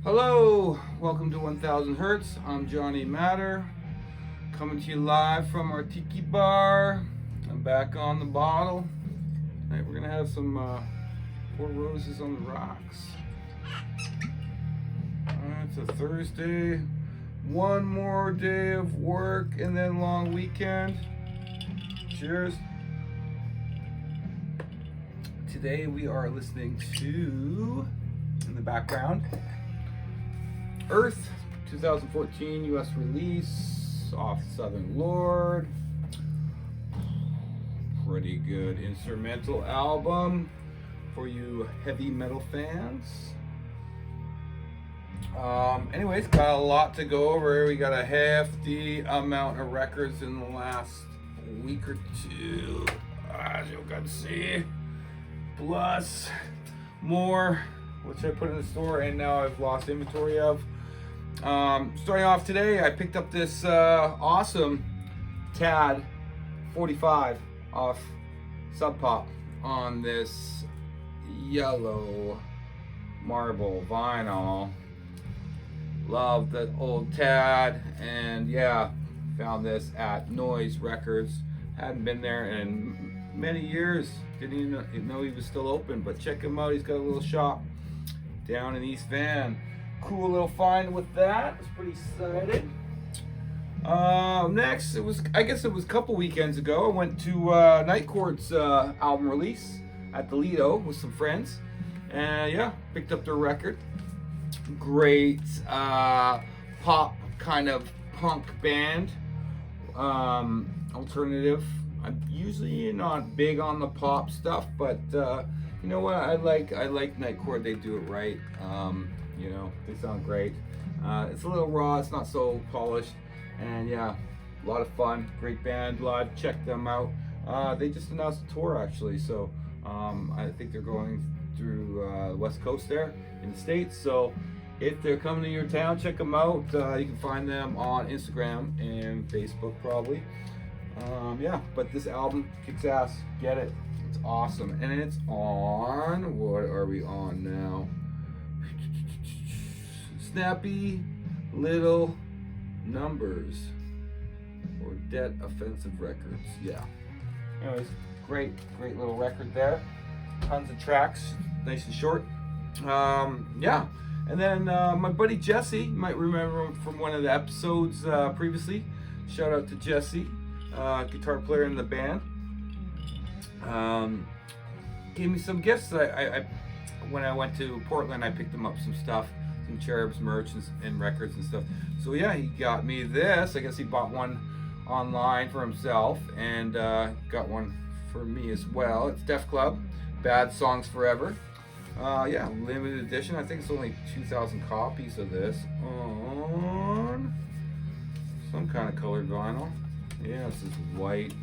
Hello, welcome to 1000 Hertz. I'm Johnny Matter, coming to you live from our tiki bar. I'm back on the bottle. Tonight we're gonna have some Four Roses on the rocks. It's a Thursday, one more day of work and then long weekend. Cheers. Today we are listening to, in the background, Earth, 2014 US release off Southern Lord. Pretty good instrumental album for you heavy metal fans. Anyways, got a lot to go over. We got a hefty amount of records in the last week or two, as you can see, plus more which I put in the store and now I've lost inventory of. Starting off today, I picked up this awesome Tad 45 off Sub Pop on this yellow marble vinyl. Love the old Tad, and yeah, found this at Noise Records. Hadn't been there in many years. Didn't even know he was still open, but check him out. He's got a little shop down in East Van. Cool little find with that. I was pretty excited. Next, I guess it was a couple weekends ago. I went to Night Court's album release at the Lido with some friends, and yeah, picked up their record. Great pop kind of punk band, alternative. I'm usually not big on the pop stuff, but you know what? I like Night Court. They do it right. You know, they sound great. It's a little raw. It's not so polished, and yeah, a lot of fun. Great band live. Check them out. They just announced a tour actually, so I think they're going through the West Coast there in the States. So if they're coming to your town, check them out. You can find them on Instagram and Facebook probably. Yeah, but this album kicks ass. Get it. It's awesome. And it's on, what are we on now? Snappy Little Numbers or Dead Offensive Records. Yeah. Anyways, great little record there. Tons of tracks, nice and short. Yeah. And then my buddy Jesse, you might remember him from one of the episodes previously. Shout out to Jesse, guitar player in the band. Gave me some gifts. I when I went to Portland, I picked him up some stuff, some Cherubs merch and records and stuff. So yeah, he got me this. I guess he bought one online for himself and got one for me as well. It's Def Club, Bad Songs Forever. Yeah, limited edition. I think it's only 2,000 copies of this on some kind of colored vinyl. Yeah, this is white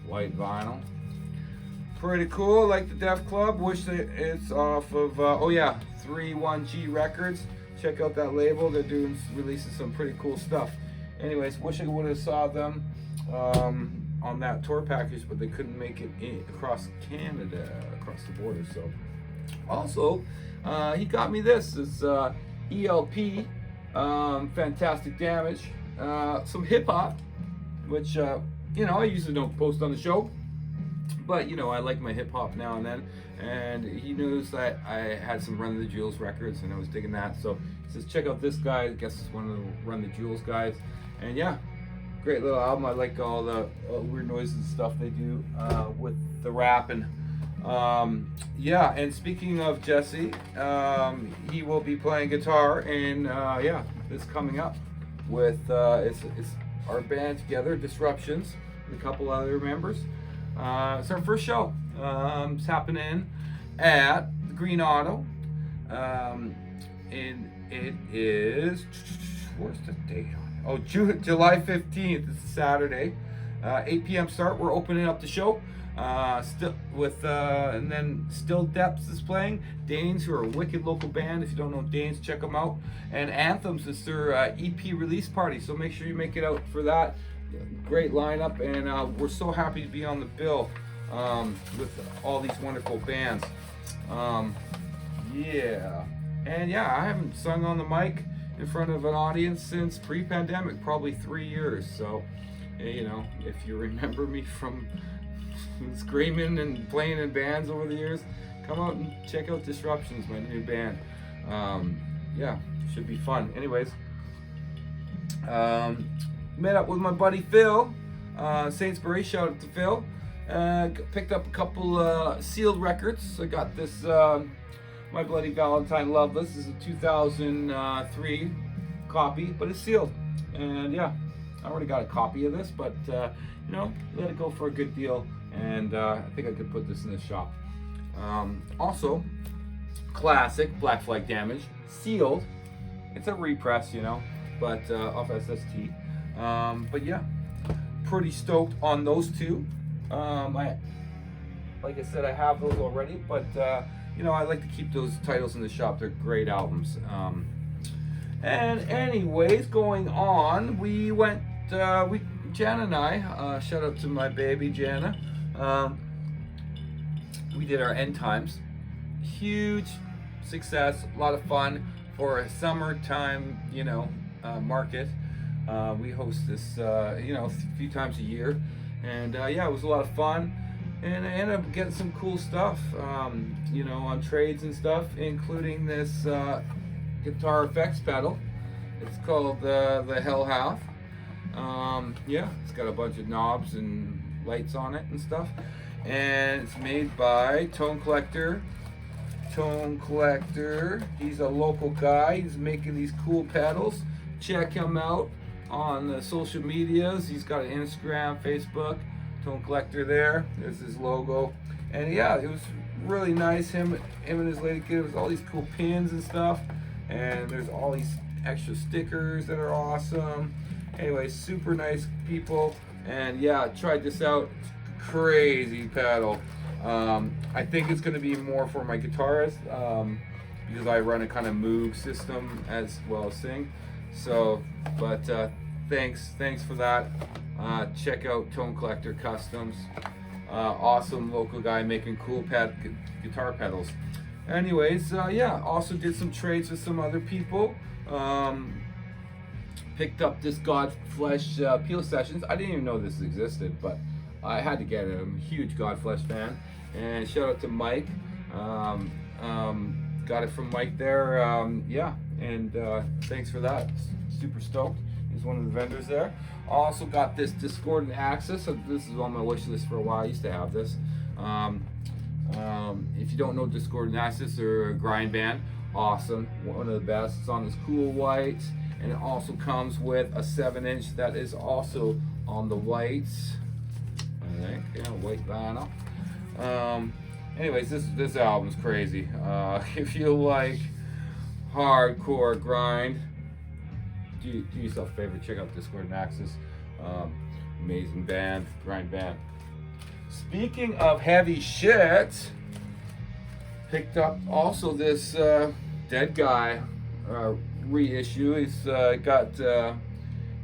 vinyl. Pretty cool. Like the Def Club. Wish that it's off of 31G Records. Check out that label. They're releasing some pretty cool stuff. Anyways, wish I would have saw them on that tour package, but they couldn't make it across Canada, across the border. So also, he got me this. It's ELP, Fantastic Damage, some hip hop, which you know, I usually don't post on the show, but you know, I like my hip hop now and then. And he knows that I had some Run the Jewels records, and I was digging that. So he says, check out this guy. I guess it's one of the Run the Jewels guys. And yeah, great little album. I like all the weird noises and stuff they do with the rap and. Yeah, and speaking of Jesse, he will be playing guitar and yeah, this coming up with it's our band together, Disruptions, with a couple other members. It's our first show. It's happening at the Green Auto, and it is, where's the date on it? Oh, July 15th. It's a Saturday, 8 p.m. start. We're opening up the show. Still with and then Still Depths is playing. Danes, who are a wicked local band. If you don't know Danes, check them out. And Anthems is their EP release party, so make sure you make it out for that. Great lineup, and we're so happy to be on the bill with all these wonderful bands. Yeah, And yeah, I haven't sung on the mic in front of an audience since pre-pandemic, probably 3 years. So, you know, if you remember me from screaming and playing in bands over the years, come out and check out Disruptions, my new band. Yeah, should be fun. Anyways, met up with my buddy Phil, Sainsbury. Shout out to Phil. Picked up a couple sealed records. I got this My Bloody Valentine Loveless. This is a 2003 copy, but it's sealed. And yeah, I already got a copy of this, but you know, let it go for a good deal. And I think I could put this in the shop. Also, classic Black Flag Damage, sealed. It's a repress, you know, but off SST. But yeah, pretty stoked on those two. Like I said, I have those already, but you know, I like to keep those titles in the shop. They're great albums. And anyways, going on, we went, Jana and I, shout out to my baby Jana, we did our End Times. Huge success, a lot of fun for a summertime, you know, market. We host this, you know, a few times a year. And yeah, it was a lot of fun. And I ended up getting some cool stuff, you know, on trades and stuff, including this guitar effects pedal. It's called the Hell Half. Yeah, it's got a bunch of knobs and lights on it and stuff. And it's made by Tone Collector. Tone Collector, he's a local guy. He's making these cool pedals. Check him out on the social medias. He's got an Instagram, Facebook. Tone Collector there. There's his logo. And yeah, it was really nice. Him and his lady kid. There's all these cool pins and stuff. And there's all these extra stickers that are awesome. Anyway, super nice people. And yeah, tried this out. Crazy pedal. I think it's going to be more for my guitarist because I run a kind of Moog system as well as sing. So, but thanks for that. Check out Tone Collector Customs. Awesome local guy making cool guitar pedals. Anyways, yeah, also did some trades with some other people. Picked up this Godflesh Peel Sessions. I didn't even know this existed, but I had to get it. I'm a huge Godflesh fan. And shout out to Mike. Got it from Mike there. Yeah, and thanks for that. Super stoked. He's one of the vendors there. Also got this Discordant Axis. So this is on my wish list for a while. I used to have this. If you don't know Discordant Axis, they're a grind band. Awesome. One of the best. It's on this cool white. And it also comes with a 7-inch that is also on the whites. I think, yeah, white vinyl. Anyways, this album's crazy. If you like hardcore grind, do yourself a favor, check out Discord and Axis. Amazing band, grind band. Speaking of heavy shit, picked up also this Dead Guy reissue. He's got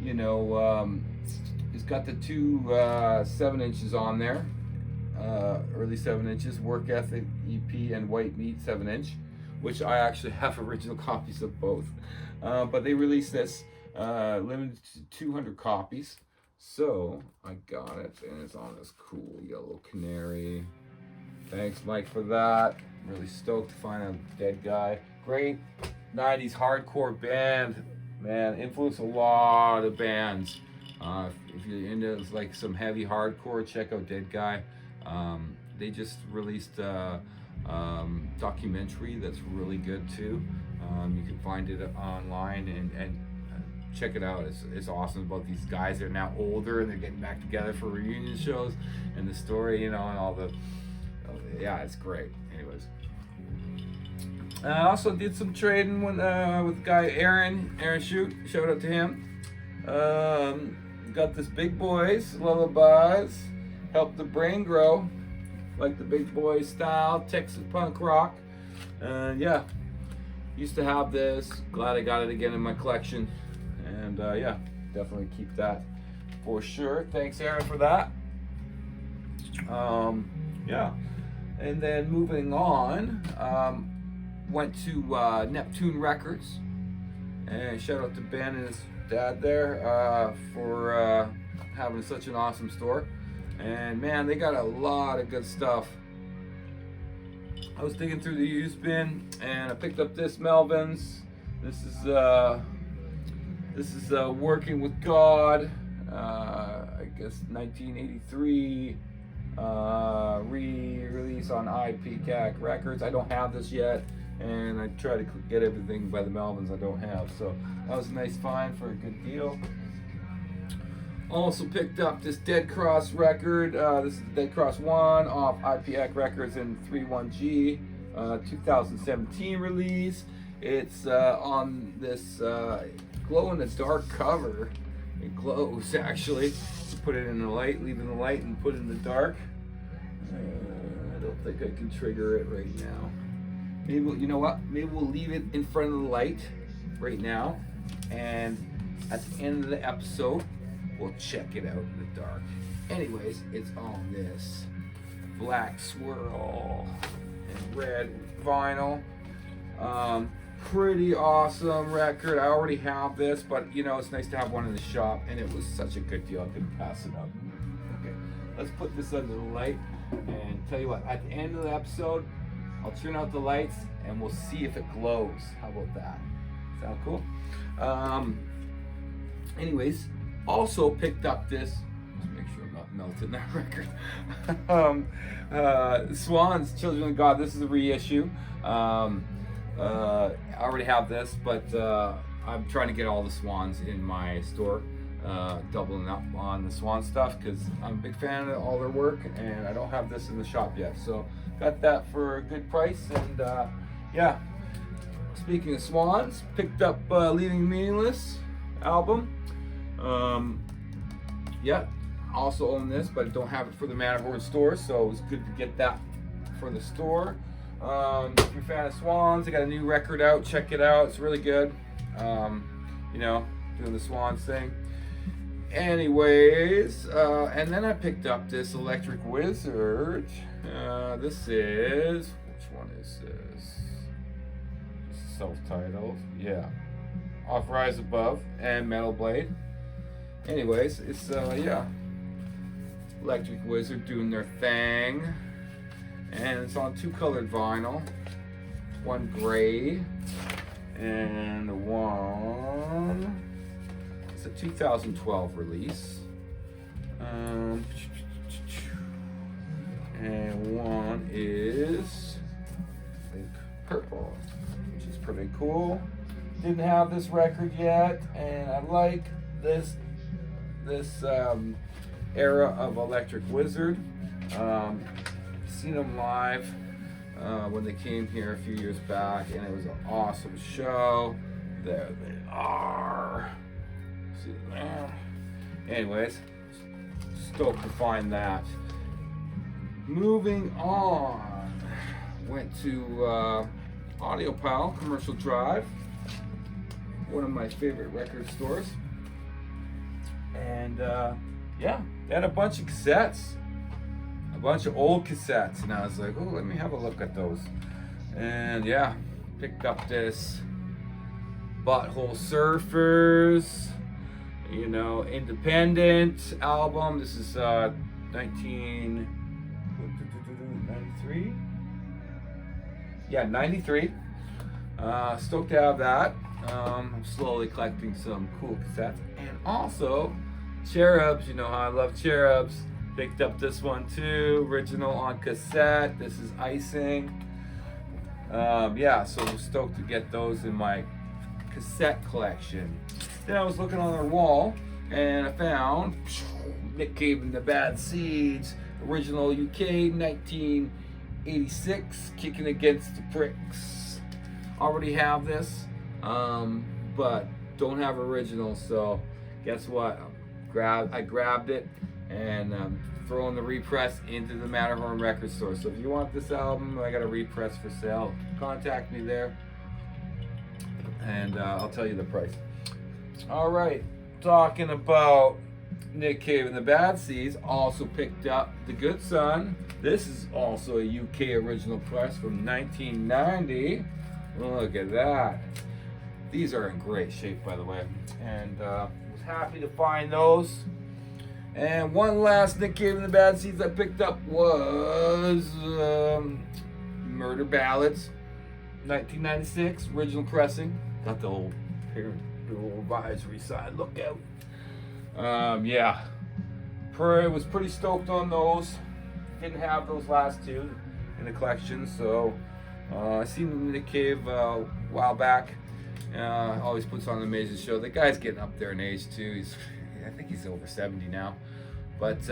you know, he's got the two 7 inches on there. Early 7 inches, Work Ethic EP and White Meat 7-inch, which I actually have original copies of both. But they released this limited to 200 copies. So I got it, and it's on this cool yellow canary. Thanks, Mike, for that. Really stoked to find a Dead Guy. Great 90s hardcore band, man. Influenced a lot of bands. If you're into like some heavy hardcore, check out Dead Guy. They just released a documentary that's really good too. You can find it online and check it out. It's awesome about these guys that are now older and they're getting back together for reunion shows, and the story, you know, and all the, yeah, it's great. Anyways, I also did some trading with the guy Aaron Shoot. Shout out to him. Got this Big Boys Lullabies, Help the Brain Grow, like the Big Boys style, Texas punk rock. Yeah, used to have this. Glad I got it again in my collection. And yeah, definitely keep that for sure. Thanks, Aaron, for that. Yeah, and then moving on, went to Neptune Records, and shout out to Ben and his dad there for having such an awesome store. And man, they got a lot of good stuff. I was digging through the used bin and I picked up this Melvin's. This is Working with God, I guess 1983 re-release on IPCAC Records. I don't have this yet, and I try to get everything by the Melvins I don't have, so that was a nice find for a good deal. Also picked up this Dead Cross record. This is Dead Cross 1 off IPAC Records in 31G, 2017 release. It's on this glow-in-the-dark cover. It glows, actually. You put it in the light, leave it in the light, and put it in the dark. I don't think I can trigger it right now. Maybe, you know what? Maybe we'll leave it in front of the light right now, and at the end of the episode, we'll check it out in the dark. Anyways, it's on this black swirl and red vinyl. Pretty awesome record. I already have this, but you know, it's nice to have one in the shop, and it was such a good deal I couldn't pass it up. Okay, let's put this under the light and tell you what, at the end of the episode, I'll turn out the lights and we'll see if it glows. How about that? Sound cool? Anyways, also picked up this, just make sure I'm not melting that record. Swans, Children of God. This is a reissue. I already have this, but I'm trying to get all the Swans in my store, doubling up on the Swan stuff because I'm a big fan of all their work, and I don't have this in the shop yet. So got that for a good price, and yeah. Speaking of Swans, picked up Leaving Meaningless album. Yeah, also own this, but don't have it for the Matterhorn store, so it was good to get that for the store. If you're a fan of Swans, I got a new record out. Check it out; it's really good. You know, doing the Swans thing. Anyways, and then I picked up this Electric Wizard. This is, which one is this? Self-titled, yeah. Off Rise Above and Metal Blade. Anyways, it's yeah, Electric Wizard doing their thing, and it's on two colored vinyl, one gray and one. It's a 2012 release, and one is I think purple, which is pretty cool. Didn't have this record yet, and I like this era of Electric Wizard. Seen them live when they came here a few years back, and it was an awesome show. There they are. See them there. Anyways, stoked to find that. Moving on, went to Audio Pal, Commercial Drive, one of my favorite record stores. And yeah, they had a bunch of cassettes, a bunch of old cassettes, and I was like, oh, let me have a look at those. And yeah, picked up this Butthole Surfers, you know, independent album. This is 1993. Yeah, 93. Stoked to have that. I'm slowly collecting some cool cassettes, and also Cherubs. You know how I love Cherubs. Picked up this one too, original on cassette. This is Icing. Yeah, so I'm stoked to get those in my cassette collection. Then I was looking on their wall, and I found Nick Cave and the Bad Seeds, original UK 1986, Kicking Against the Pricks. Already have this, but don't have original, so guess what? I grabbed it, and throwing the repress into the Matterhorn record store. So if you want this album, I got a repress for sale. Contact me there, and I'll tell you the price. All right, talking about Nick Cave and the Bad Seeds, also picked up The Good Son. This is also a UK original press from 1990. Look at that. These are in great shape, by the way, and was happy to find those. And one last Nick Cave in the Bad Seeds I picked up was Murder Ballads, 1996, original pressing. Got the old advisory sign. Look out. Yeah, was pretty stoked on those. Didn't have those last two in the collection, so I seen Nick Cave a while back. Always puts on an amazing show. The guy's getting up there in age too. I think he's over 70 now. But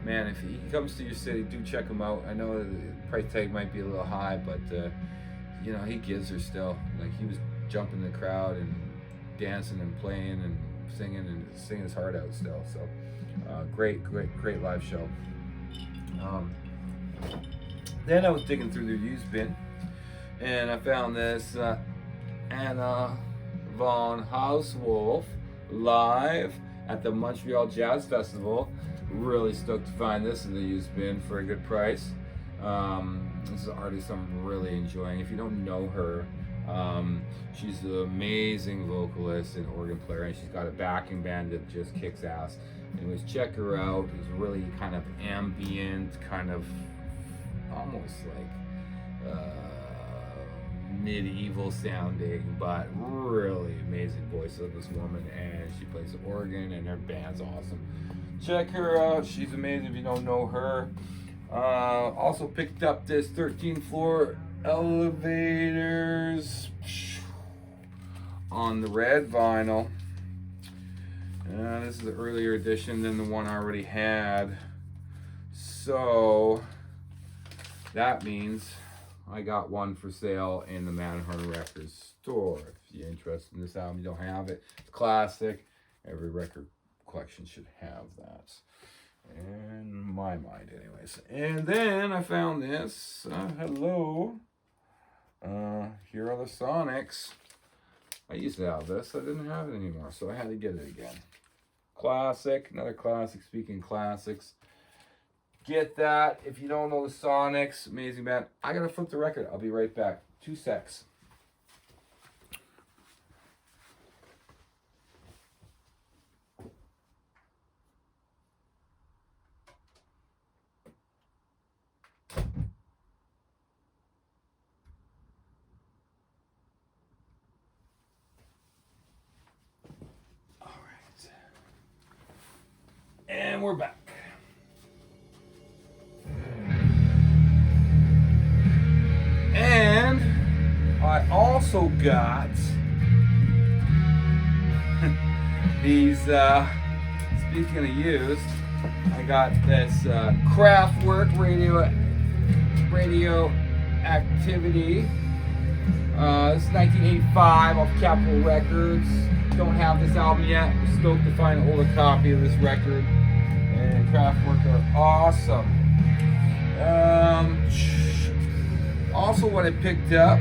man, if he comes to your city, do check him out. I know the price tag might be a little high, but you know, he gives her still. Like, he was jumping the crowd and dancing and playing and singing his heart out still. So great live show. Then I was digging through their used bin, and I found this Anna von Hauswolf live at the Montreal Jazz Festival. Really stoked to find this in the used bin for a good price. This is an artist I'm really enjoying. If you don't know her, she's an amazing vocalist and organ player, and she's got a backing band that just kicks ass. Anyways, check her out. It's really kind of ambient, kind of almost like medieval sounding, but really amazing voice of this woman, and she plays the organ, and her band's awesome. Check her out. She's amazing if you don't know her. Also picked up this 13th floor elevators on the red vinyl. This is an earlier edition than the one I already had, so that means I got one for sale in the Manhunter Records store. If you're interested in this album, you don't have it. It's classic. Every record collection should have that, in my mind anyways. And then I found this. Hello. Here are the Sonics. I used to have this. I didn't have it anymore, so I had to get it again. Classic. Another classic. Speaking classics, get that. If you don't know the Sonics, amazing band. I gotta flip the record. I'll be right back. 2 secs. And we're back. And I also got these, speaking of used, I got this Kraftwerk radio activity. This is 1985 off Capitol Records. Don't have this album yet. Stoked to find an older copy of this record. And Kraftwerk are awesome. Also, what I picked up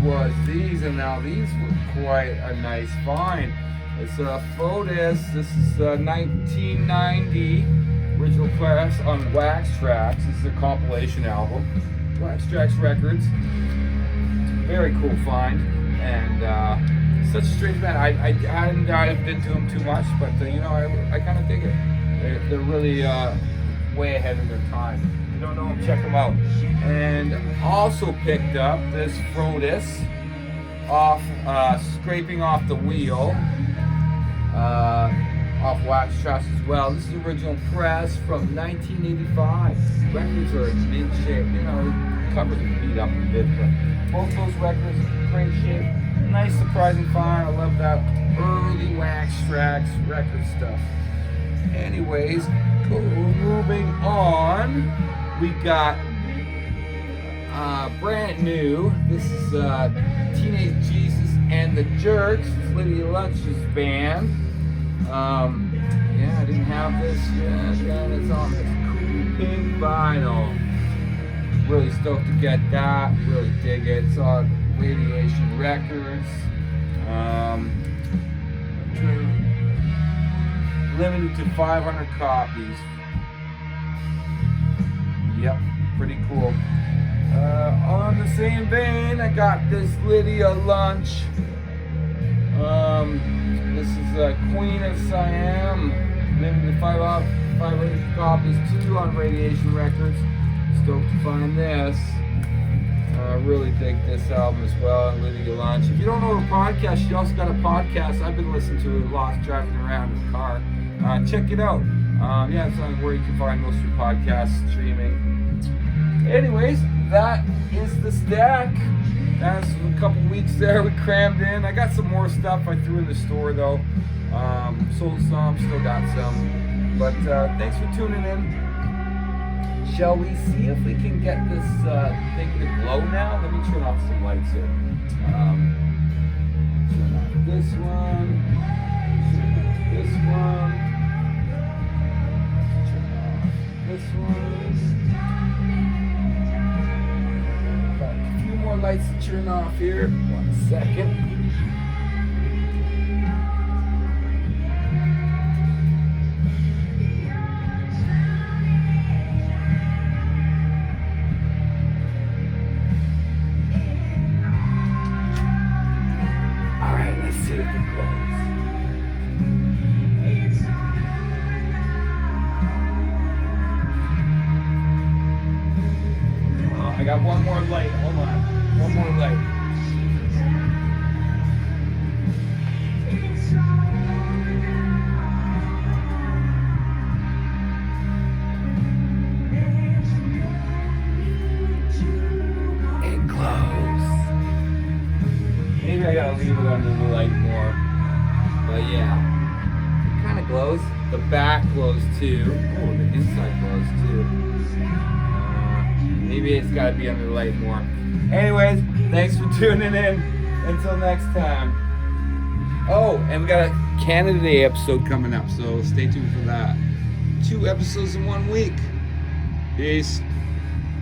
was these, and now these were quite a nice find. It's a Fotis. This is 1990 original press on Wax Trax. This is a compilation album. Wax Trax Records. Very cool find, and such a strange band. I hadn't dived into them too much, but you know, I kind of dig it. They're really way ahead of their time. If you don't know them, check them out. And also picked up this Fotis off Scraping Off the Wheel, off Wax Trax as well. This is original press from 1985. Records are in mint shape. You know, covers are beat up a bit, but both those records are in great shape. Nice, surprising find. I love that early Wax Trax record stuff. Anyways, moving on, we got brand new. This is Teenage Jesus and the Jerks. It's Lydia Lunch's band. Yeah, I didn't have this yet. It's on this cool pink vinyl. Really stoked to get that. Really dig it. It's on Radiation Records. Limited to 500 copies. Yep, pretty cool. On the same vein, I got this Lydia lunch. This is Queen of Siam, limited 500 copies, 2 on Radiation Records. Stoked to find this. Really dig this album as well, Lydia Lunch. If you don't know her podcast, she also got a podcast. I've been listening to it a lot, driving around in the car. Check it out. Yeah, it's on where you can find most of your podcasts streaming. Anyways, that is the stack. That's a couple weeks there we crammed in. I got some more stuff I threw in the store though. Sold some, still got some. But thanks for tuning in. Shall we see if we can get this thing to glow now? Let me turn off some lights here. Turn off this one. Turn off this one. Turn off this one. Got a few more lights to turn off here. 1 second. I got one more light. Hold on. One more light. It glows. Maybe I gotta leave it under the light more. But yeah. It kind of glows. The back glows too. Oh, the inside glows too. Maybe it's got to be under the light more. Anyways, thanks for tuning in. Until next time. Oh, and we got a Canada Day episode coming up, so stay tuned for that. 2 episodes in 1 week. Peace.